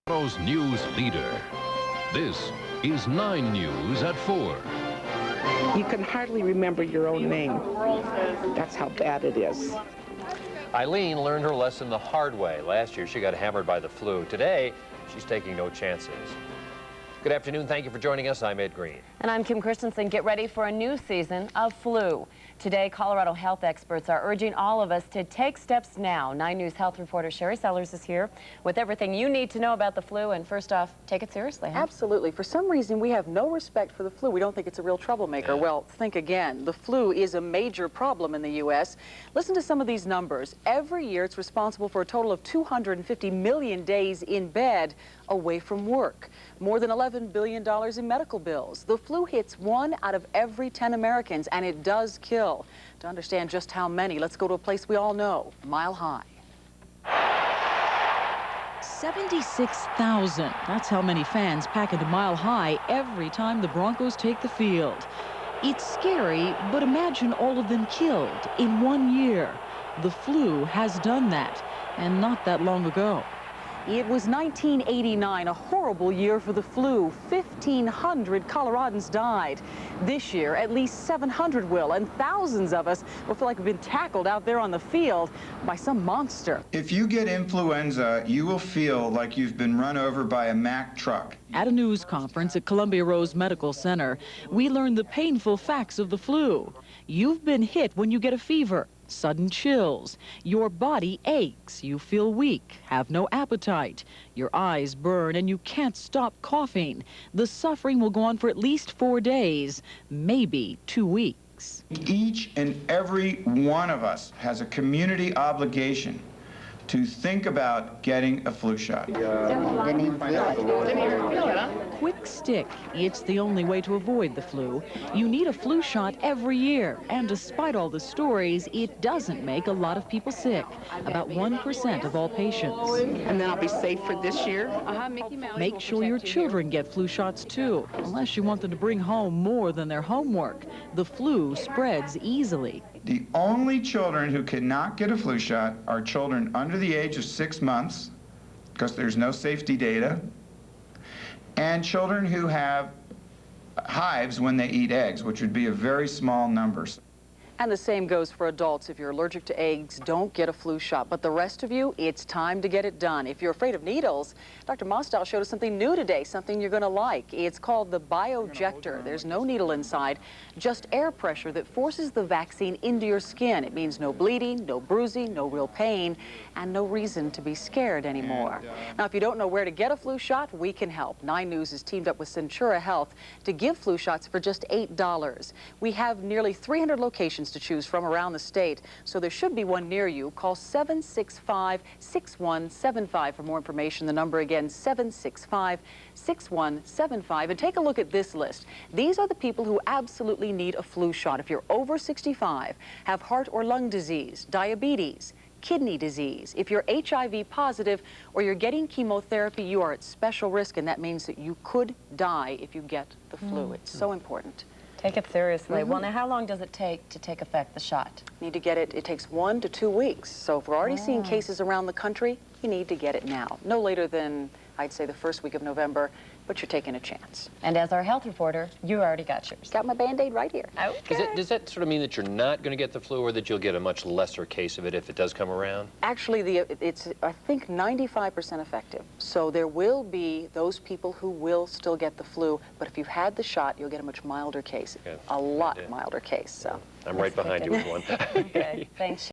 Tomorrow's news leader. This is 9 News at 4. You can hardly remember your own name. That's how bad it is. Eileen learned her lesson the hard way. Last year, she got hammered by the flu. Today, she's taking no chances. Good afternoon. Thank you for joining us. I'm Ed Green. And I'm Kim Christensen. Get ready for a new season of flu. Today, Colorado health experts are urging all of us to take steps now. 9 News health reporter Sherry Sellers is here with everything you need to know about the flu. And first off, take it seriously, huh? Absolutely. For some reason, we have no respect for the flu. We don't think it's a real troublemaker. Yeah. Well, think again. The flu is a major problem in the U.S. Listen to some of these numbers. Every year, it's responsible for a total of 250 million days in bed away from work. More than $11 billion in medical bills. The flu hits 1 out of every 10 Americans, and it does kill. To understand just how many, let's go to a place we all know, Mile High. 76,000. That's how many fans pack into Mile High every time the Broncos take the field. It's scary, but imagine all of them killed in 1 year. The flu has done that, and not that long ago. It was 1989, a horrible year for the flu. 1,500 Coloradans died. This year, at least 700 will, and thousands of us will feel like we've been tackled out there on the field by some monster. If you get influenza, you will feel like you've been run over by a Mack truck. At a news conference at Columbia Rose Medical Center, we learned the painful facts of the flu. You've been hit when you get a fever, sudden chills, your body aches, you feel weak, have no appetite, your eyes burn, and you can't stop coughing. The suffering will go on for at least 4 days, maybe 2 weeks. Each and every one of us has a community obligation to think about getting a flu shot. Quick stick. It's the only way to avoid the flu. You need a flu shot every year, and despite all the stories, it doesn't make a lot of people sick. About 1% of all patients. And then I'll be safe for this year. Make sure your children get flu shots too, unless you want them to bring home more than their homework. The flu spreads easily. The only children who cannot get a flu shot are children under the age of 6 months, because there's no safety data, and children who have hives when they eat eggs, which would be a very small number. And the same goes for adults. If you're allergic to eggs, don't get a flu shot. But the rest of you, it's time to get it done. If you're afraid of needles, Dr. Mostow showed us something new today, something you're going to like. It's called the biojector. There's no needle inside, just air pressure that forces the vaccine into your skin. It means no bleeding, no bruising, no real pain, and no reason to be scared anymore. Now, if you don't know where to get a flu shot, we can help. 9 News has teamed up with Centura Health to give flu shots for just $8. We have nearly 300 locations to choose from around the state, so there should be one near you. Call 765-6175 for more information. The number again, 765-6175. And take a look at this list. These are the people who absolutely need a flu shot. If you're over 65, have heart or lung disease, diabetes, kidney disease, if you're HIV positive or you're getting chemotherapy, you are at special risk, and that means that you could die if you get the flu. It's so important. Take it seriously. Well, now, how long does it take to take effect, the shot? Need to get it, it takes 1 to 2 weeks. So if we're already seeing cases around the country, you need to get it now. No later than, I'd say, the first week of November, but you're taking a chance. And as our health reporter, you already got yours. Got my Band-Aid right here. Okay. Does that sort of mean that you're not going to get the flu, or that you'll get a much lesser case of it if it does come around? Actually, it's, I think, 95% effective. So there will be those people who will still get the flu, but if you've had the shot, you'll get a much milder case. Okay. A lot milder case. So I'm right behind you with one. Okay, thanks.